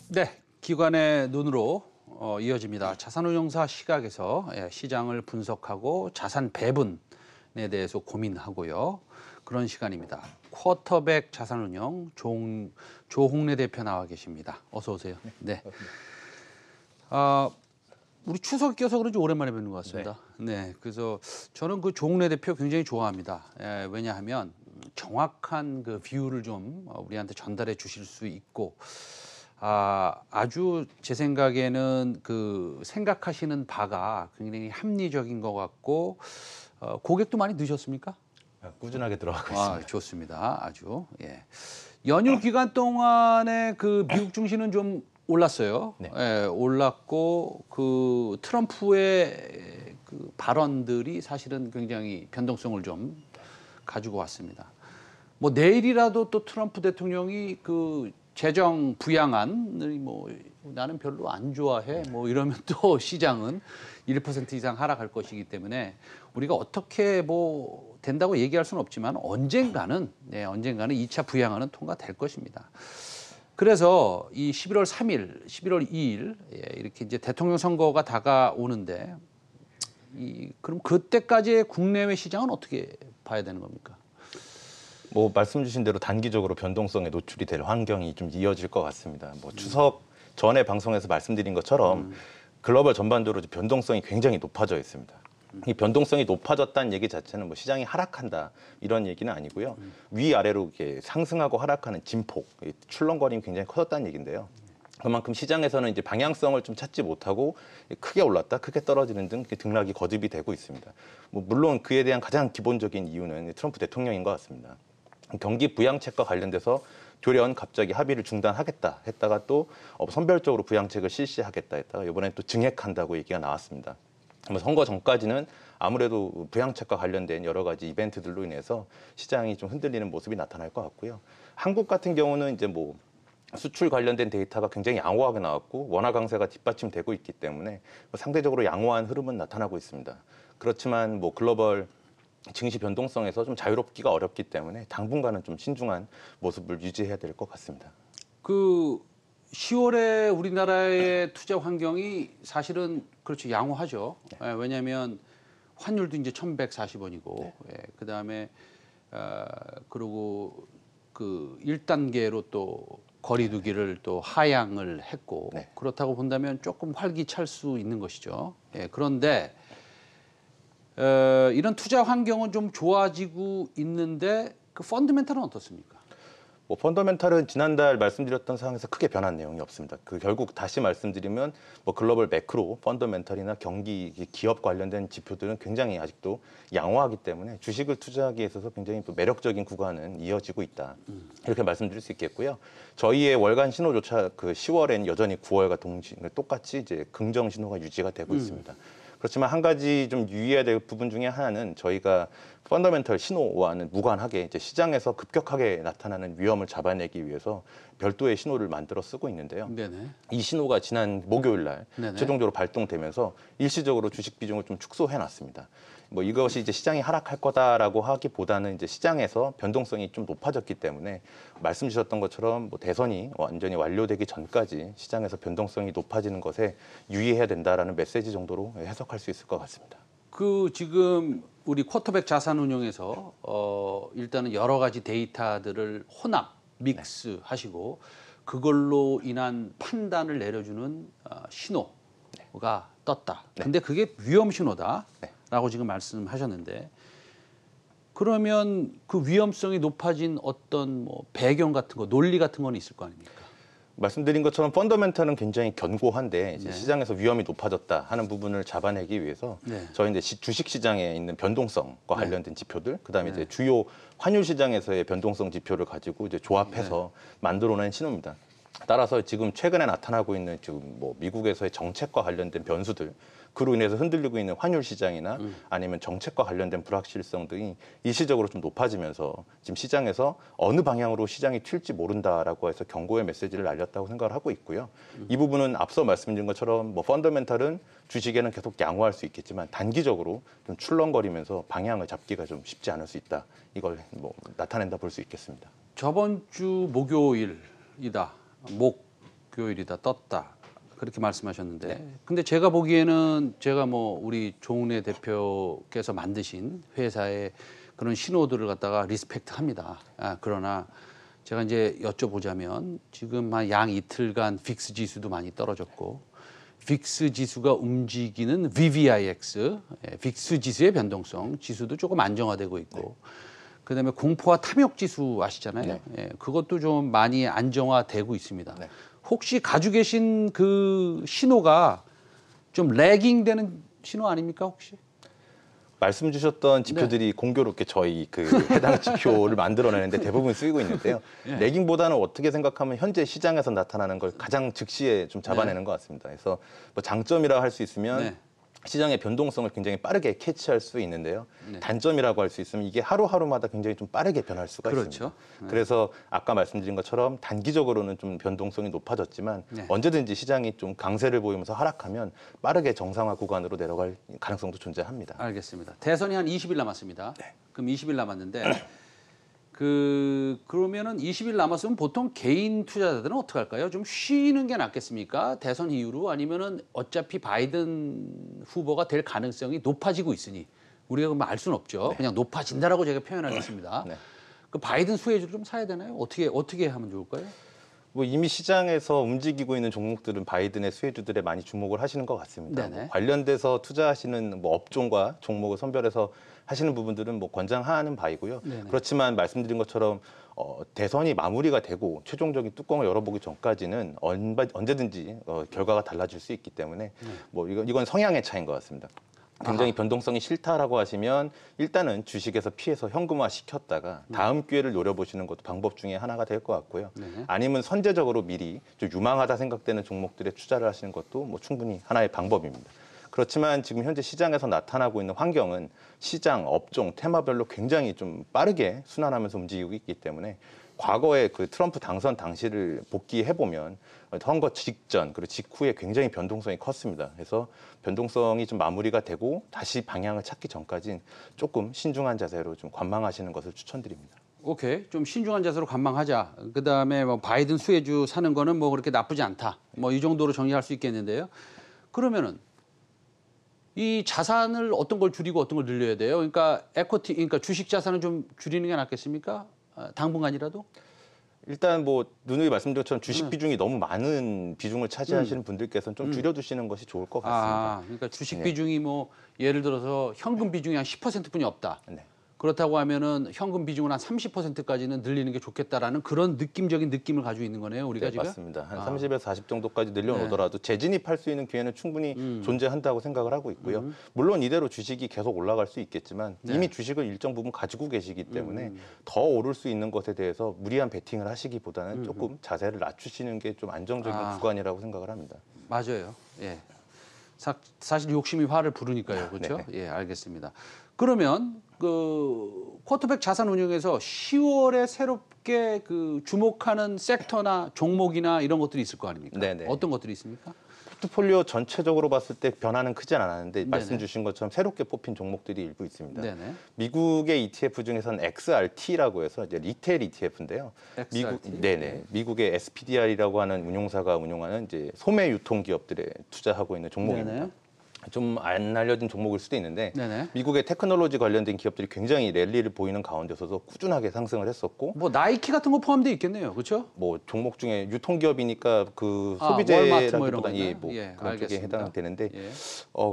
네, 기관의 눈으로 이어집니다. 자산운용사 시각에서 시장을 분석하고 자산 배분에 대해서 고민하고요. 그런 시간입니다. 쿼터백 자산운용 조홍래 대표 나와 계십니다. 어서 오세요. 네. 우리 추석 껴서 그런지 오랜만에 뵙는 것 같습니다. 네. 그래서 저는 그 조홍래 대표 굉장히 좋아합니다. 왜냐하면 정확한 그 뷰를 좀 우리한테 전달해 주실 수 있고 아주 제 생각에는 그 생각하시는 바가 굉장히 합리적인 것 같고 고객도 많이 넣으셨습니까? 꾸준하게 들어가고 있습니다. 좋습니다. 아주 예. 연휴 기간 동안에 그 미국 증시는 좀 올랐어요. 네. 예, 올랐고 그 트럼프의 그 발언들이 사실은 굉장히 변동성을 좀 가지고 왔습니다. 뭐 내일이라도 또 트럼프 대통령이 그 재정 부양안을 뭐 나는 별로 안 좋아해 뭐 이러면 또 시장은 1% 이상 하락할 것이기 때문에 우리가 어떻게 뭐 된다고 얘기할 수는 없지만 언젠가는 2차 부양안은 통과될 것입니다. 그래서 이 11월 3일, 11월 2일 이렇게 이제 대통령 선거가 다가오는데 그럼 그때까지의 국내외 시장은 어떻게 봐야 되는 겁니까? 뭐 말씀 주신 대로 단기적으로 변동성에 노출이 될 환경이 좀 이어질 것 같습니다. 뭐 추석 전에 방송에서 말씀드린 것처럼 글로벌 전반적으로 변동성이 굉장히 높아져 있습니다. 이 변동성이 높아졌다는 얘기 자체는 뭐 시장이 하락한다 이런 얘기는 아니고요. 위아래로 이렇게 상승하고 하락하는 진폭, 출렁거림이 굉장히 커졌다는 얘기인데요. 그만큼 시장에서는 이제 방향성을 좀 찾지 못하고 크게 올랐다, 크게 떨어지는 등 등락이 거듭이 되고 있습니다. 뭐 물론 그에 대한 가장 기본적인 이유는 트럼프 대통령인 것 같습니다. 경기 부양책과 관련돼서 돌연 갑자기 합의를 중단하겠다 했다가 또 선별적으로 부양책을 실시하겠다 했다가 이번엔 또 증액한다고 얘기가 나왔습니다. 선거 전까지는 아무래도 부양책과 관련된 여러 가지 이벤트들로 인해서 시장이 좀 흔들리는 모습이 나타날 것 같고요. 한국 같은 경우는 이제 뭐 수출 관련된 데이터가 굉장히 양호하게 나왔고 원화 강세가 뒷받침되고 있기 때문에 상대적으로 양호한 흐름은 나타나고 있습니다. 그렇지만 뭐 글로벌 증시 변동성에서 좀 자유롭기가 어렵기 때문에 당분간은 좀 신중한 모습을 유지해야 될 것 같습니다. 그 10월에 우리나라의 투자 환경이 사실은 그렇죠 양호하죠. 네. 왜냐하면 환율도 이제 1,140원이고, 네. 그 다음에 그리고 그 1단계로 또 거리두기를 또 하향을 했고, 네. 그렇다고 본다면 조금 활기찰 수 있는 것이죠. 그런데 이런 투자 환경은 좀 좋아지고 있는데 그 펀더멘탈은 어떻습니까? 뭐 펀더멘탈은 지난달 말씀드렸던 사항에서 크게 변한 내용이 없습니다. 그 결국 다시 말씀드리면 뭐 글로벌 매크로 펀더멘탈이나 경기 기업 관련된 지표들은 굉장히 아직도 양호하기 때문에 주식을 투자하기에 있어서 굉장히 또 매력적인 구간은 이어지고 있다. 이렇게 말씀드릴 수 있겠고요. 저희의 월간 신호조차 그 10월엔 여전히 9월과 동시 똑같이 이제 긍정 신호가 유지가 되고 있습니다. 그렇지만 한 가지 좀 유의해야 될 부분 중에 하나는 저희가 펀더멘털 신호와는 무관하게 이제 시장에서 급격하게 나타나는 위험을 잡아내기 위해서 별도의 신호를 만들어 쓰고 있는데요. 네네. 이 신호가 지난 목요일 날 최종적으로 발동되면서 일시적으로 주식 비중을 좀 축소해 놨습니다. 뭐 이것이 이제 시장이 하락할 거다라고 하기보다는 이제 시장에서 변동성이 좀 높아졌기 때문에 말씀 주셨던 것처럼 뭐 대선이 완전히 완료되기 전까지 시장에서 변동성이 높아지는 것에 유의해야 된다라는 메시지 정도로 해석할 수 있을 것 같습니다. 그 지금 우리 쿼터백 자산운용에서 일단은 여러 가지 데이터들을 혼합 믹스 하시고 그걸로 인한 판단을 내려주는 신호가 떴다. 근데 그게 위험 신호다라고 지금 말씀하셨는데 그러면 그 위험성이 높아진 어떤 뭐 배경 같은 거, 논리 같은 건 있을 거 아닙니까? 말씀드린 것처럼 펀더멘탈은 굉장히 견고한데 이제 시장에서 위험이 높아졌다 하는 부분을 잡아내기 위해서 저희 이제 주식 시장에 있는 변동성과 관련된 지표들, 그다음에 이제 주요 환율 시장에서의 변동성 지표를 가지고 이제 조합해서 만들어낸 신호입니다. 따라서 지금 최근에 나타나고 있는 지금 뭐 미국에서의 정책과 관련된 변수들, 그로 인해서 흔들리고 있는 환율 시장이나 아니면 정책과 관련된 불확실성 등이 일시적으로 좀 높아지면서 지금 시장에서 어느 방향으로 시장이 튈지 모른다라고 해서 경고의 메시지를 날렸다고 생각을 하고 있고요. 이 부분은 앞서 말씀드린 것처럼 뭐 펀더멘탈은 주식에는 계속 양호할 수 있겠지만 단기적으로 좀 출렁거리면서 방향을 잡기가 좀 쉽지 않을 수 있다. 이걸 뭐 나타낸다 볼 수 있겠습니다. 저번 주 목요일이다, 목요일이다 떴다 그렇게 말씀하셨는데, 근데 제가 보기에는 제가 뭐 우리 조은혜 대표께서 만드신 회사의 그런 신호들을 갖다가 리스펙트합니다. 그러나 제가 이제 여쭤보자면 지금 한 양 이틀간 빅스 지수도 많이 떨어졌고, 빅스 지수가 움직이는 VVIX, 빅스 지수의 변동성 지수도 조금 안정화되고 있고, 그다음에 공포와 탐욕 지수 아시잖아요. 그것도 좀 많이 안정화되고 있습니다. 혹시 가지고 계신 그 신호가 좀 레깅되는 신호 아닙니까 혹시? 말씀 주셨던 지표들이 공교롭게 저희 그 해당 지표를 만들어내는데 대부분 쓰이고 있는데요. 레깅보다는 어떻게 생각하면 현재 시장에서 나타나는 걸 가장 즉시에 좀 잡아내는 것 같습니다. 그래서 뭐 장점이라 할 수 있으면 시장의 변동성을 굉장히 빠르게 캐치할 수 있는데요. 단점이라고 할 수 있으면 이게 하루하루마다 굉장히 좀 빠르게 변할 수가 있습니다. 그래서 아까 말씀드린 것처럼 단기적으로는 좀 변동성이 높아졌지만 언제든지 시장이 좀 강세를 보이면서 하락하면 빠르게 정상화 구간으로 내려갈 가능성도 존재합니다. 알겠습니다. 대선이 한 20일 남았습니다. 그럼 20일 남았는데 그러면은 20일 남았으면 보통 개인 투자자들은 어떻게 할까요? 좀 쉬는 게 낫겠습니까? 대선 이후로 아니면은 어차피 바이든 후보가 될 가능성이 높아지고 있으니 우리가 그럼 알 수는 없죠. 그냥 높아진다라고 제가 표현하겠습니다. 그 바이든 수혜주를 좀 사야 되나요? 어떻게 하면 좋을까요? 뭐 이미 시장에서 움직이고 있는 종목들은 바이든의 수혜주들에 많이 주목을 하시는 것 같습니다. 뭐 관련돼서 투자하시는 뭐 업종과 종목을 선별해서 하시는 부분들은 뭐 권장하는 바이고요. 그렇지만 말씀드린 것처럼 대선이 마무리가 되고 최종적인 뚜껑을 열어보기 전까지는 언제든지 결과가 달라질 수 있기 때문에 뭐 이건 성향의 차이인 것 같습니다. 굉장히 변동성이 싫다라고 하시면 일단은 주식에서 피해서 현금화 시켰다가 다음 기회를 노려보시는 것도 방법 중에 하나가 될 것 같고요. 아니면 선제적으로 미리 좀 유망하다 생각되는 종목들에 투자를 하시는 것도 뭐 충분히 하나의 방법입니다. 그렇지만 지금 현재 시장에서 나타나고 있는 환경은 시장, 업종, 테마별로 굉장히 좀 빠르게 순환하면서 움직이고 있기 때문에 과거에 그 트럼프 당선 당시를 복귀해보면 선거 직전 그리고 직후에 굉장히 변동성이 컸습니다. 그래서 변동성이 좀 마무리가 되고 다시 방향을 찾기 전까지는 조금 신중한 자세로 좀 관망하시는 것을 추천드립니다. 오케이. 좀 신중한 자세로 관망하자. 그다음에 뭐 바이든 수혜주 사는 거는 뭐 그렇게 나쁘지 않다. 뭐 이 정도로 정리할 수 있겠는데요. 그러면은 이 자산을 어떤 걸 줄이고 어떤 걸 늘려야 돼요? 그러니까 에코티, 그러니까 주식 자산을 좀 줄이는 게 낫겠습니까? 당분간이라도? 일단 뭐 누누이 말씀드린 것처럼 주식 비중이 너무 많은 비중을 차지하시는 분들께서는 좀 줄여두시는 것이 좋을 것 같습니다. 그러니까 주식 비중이 뭐 예를 들어서 현금 비중이 한 10%뿐이 없다. 그렇다고 하면은 현금 비중을 한 30%까지는 늘리는 게 좋겠다라는 그런 느낌적인 느낌을 가지고 있는 거네요, 우리가 지금. 맞습니다. 한 30에서 40 정도까지 늘려놓더라도 재진입할 수 있는 기회는 충분히 존재한다고 생각을 하고 있고요. 물론 이대로 주식이 계속 올라갈 수 있겠지만 이미 주식을 일정 부분 가지고 계시기 때문에 더 오를 수 있는 것에 대해서 무리한 베팅을 하시기보다는 조금 자세를 낮추시는 게 좀 안정적인 구간이라고 생각을 합니다. 맞아요. 예. 사실 욕심이 화를 부르니까요, 그렇죠? 예, 알겠습니다. 그러면 그 쿼터백 자산 운용에서 10월에 새롭게 그 주목하는 섹터나 종목이나 이런 것들이 있을 거 아닙니까? 어떤 것들이 있습니까? 포트폴리오 전체적으로 봤을 때 변화는 크진 않았는데 말씀 주신 것처럼 새롭게 뽑힌 종목들이 일부 있습니다. 미국의 ETF 중에서는 XRT라고 해서 이제 리테일 ETF인데요. 미국의 SPDR이라고 하는 운용사가 운용하는 이제 소매 유통 기업들에 투자하고 있는 종목입니다. 좀 안 알려진 종목일 수도 있는데 미국의 테크놀로지 관련된 기업들이 굉장히 랠리를 보이는 가운데서도 꾸준하게 상승을 했었고 뭐 나이키 같은 거 포함되어 있겠네요, 그렇죠? 뭐 종목 중에 유통기업이니까 그 소비재라기보다는 그런 쪽에 해당되는데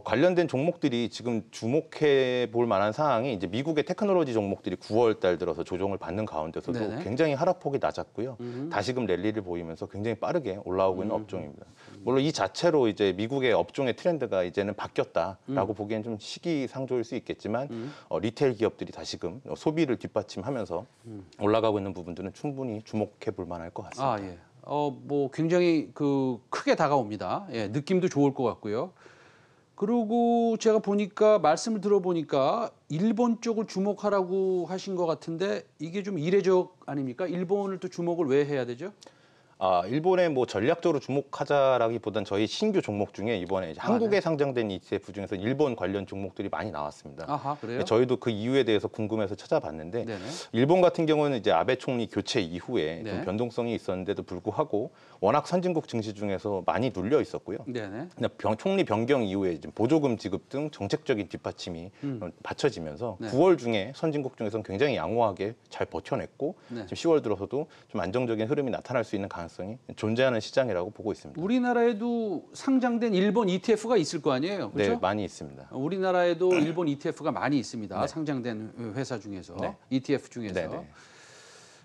관련된 종목들이 지금 주목해 볼 만한 사항이 이제 미국의 테크놀로지 종목들이 9월 달 들어서 조정을 받는 가운데서도 굉장히 하락폭이 낮았고요. 다시금 랠리를 보이면서 굉장히 빠르게 올라오고 있는 업종입니다. 물론 이 자체로 이제 미국의 업종의 트렌드가 이제는 바뀌었다라고 보기엔 좀 시기상조일 수 있겠지만 리테일 기업들이 다시금 소비를 뒷받침하면서 올라가고 있는 부분들은 충분히 주목해 볼 만할 것 같습니다. 뭐 굉장히 그 크게 다가옵니다. 예, 느낌도 좋을 것 같고요. 그리고 제가 보니까 말씀을 들어보니까 일본 쪽을 주목하라고 하신 것 같은데 이게 좀 이례적 아닙니까? 일본을 또 주목을 왜 해야 되죠? 일본에 뭐 전략적으로 주목하자라기보단 저희 신규 종목 중에 이번에 이제 한국에 네. 상장된 ETF 중에서 일본 관련 종목들이 많이 나왔습니다. 아하, 그래요? 저희도 그 이유에 대해서 궁금해서 찾아봤는데 네네. 일본 같은 경우는 이제 아베 총리 교체 이후에 네. 좀 변동성이 있었는데도 불구하고 워낙 선진국 증시 중에서 많이 눌려 있었고요. 네네. 근데 총리 변경 이후에 이제 보조금 지급 등 정책적인 뒷받침이 받쳐지면서 네. 9월 중에 선진국 중에서는 굉장히 양호하게 잘 버텨냈고 네. 지금 10월 들어서도 좀 안정적인 흐름이 나타날 수 있는 가능성이 존재하는 시장이라고 보고 있습니다. 우리나라에도 상장된 일본 ETF가 있을 거 아니에요? 그렇죠? 네, 많이 있습니다. 우리나라에도 일본 ETF가 많이 있습니다. 네. 상장된 회사 중에서, 네. ETF 중에서. 네, 네.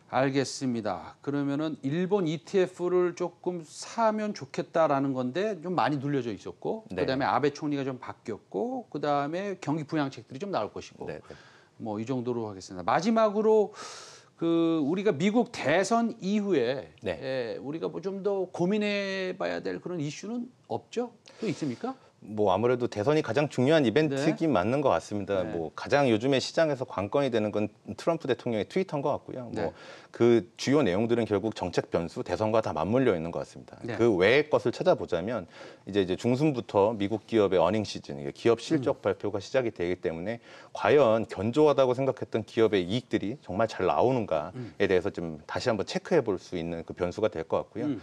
알겠습니다. 그러면은 일본 ETF를 조금 사면 좋겠다라는 건데 좀 많이 눌려져 있었고, 네. 그다음에 아베 총리가 좀 바뀌었고, 그다음에 경기 부양책들이 좀 나올 것이고, 네, 네. 뭐 이 정도로 하겠습니다. 마지막으로 우리가 미국 대선 이후에 네. 우리가 뭐 좀 더 고민해봐야 될 그런 이슈는 없죠? 또 있습니까? 뭐 아무래도 대선이 가장 중요한 이벤트긴 맞는 것 같습니다. 네. 뭐 가장 요즘에 시장에서 관건이 되는 건 트럼프 대통령의 트위터인 것 같고요. 네. 뭐 그 주요 내용들은 결국 정책 변수, 대선과 다 맞물려 있는 것 같습니다. 네. 그 외의 것을 찾아보자면 이제 중순부터 미국 기업의 어닝 시즌, 기업 실적 발표가 시작이 되기 때문에 과연 견조하다고 생각했던 기업의 이익들이 정말 잘 나오는가에 대해서 좀 다시 한번 체크해 볼 수 있는 그 변수가 될 것 같고요.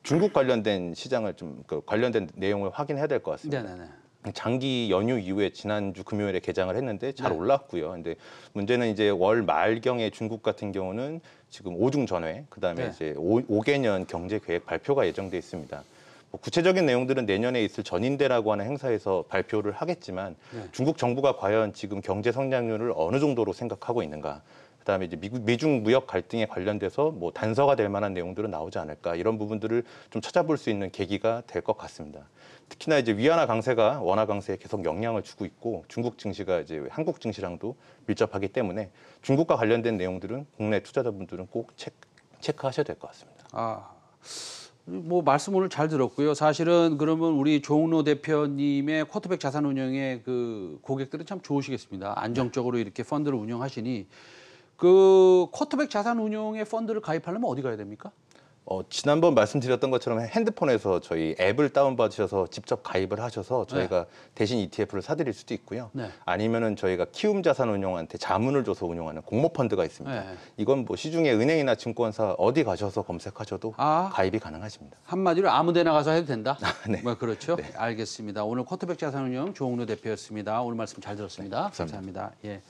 중국 관련된 시장을 좀 관련된 내용을 확인해야 될 것 같습니다. 네네네. 장기 연휴 이후에 지난주 금요일에 개장을 했는데 잘 네. 올랐고요. 근데 문제는 이제 월 말경에 중국 같은 경우는 지금 5중 전회, 그다음에 네. 이제 5개년 경제 계획 발표가 예정돼 있습니다. 뭐 구체적인 내용들은 내년에 있을 전인대라고 하는 행사에서 발표를 하겠지만 네. 중국 정부가 과연 지금 경제 성장률을 어느 정도로 생각하고 있는가? 그다음에 이제 미중 무역 갈등에 관련돼서 뭐 단서가 될 만한 내용들은 나오지 않을까 이런 부분들을 좀 찾아볼 수 있는 계기가 될 것 같습니다. 특히나 이제 위안화 강세가 원화 강세에 계속 영향을 주고 있고 중국 증시가 이제 한국 증시랑도 밀접하기 때문에 중국과 관련된 내용들은 국내 투자자분들은 꼭 체크하셔야 될 것 같습니다. 뭐 말씀 오늘 잘 들었고요. 사실은 그러면 우리 조은호 대표님의 쿼터백 자산운용의 그 고객들은 참 좋으시겠습니다. 안정적으로 이렇게 펀드를 운영하시니 그 쿼터백 자산운용의 펀드를 가입하려면 어디 가야 됩니까? 지난번 말씀드렸던 것처럼 핸드폰에서 저희 앱을 다운받으셔서 직접 가입을 하셔서 저희가 대신 ETF를 사드릴 수도 있고요. 네. 아니면은 저희가 키움 자산운용한테 자문을 줘서 운영하는 공모펀드가 있습니다. 네. 이건 뭐 시중에 은행이나 증권사 어디 가셔서 검색하셔도 아. 가입이 가능하십니다. 한마디로 아무 데나 가서 해도 된다? 네. 뭐 그렇죠. 알겠습니다. 오늘 쿼터백 자산운용 조홍로 대표였습니다. 오늘 말씀 잘 들었습니다. 네, 감사합니다. 감사합니다. 예.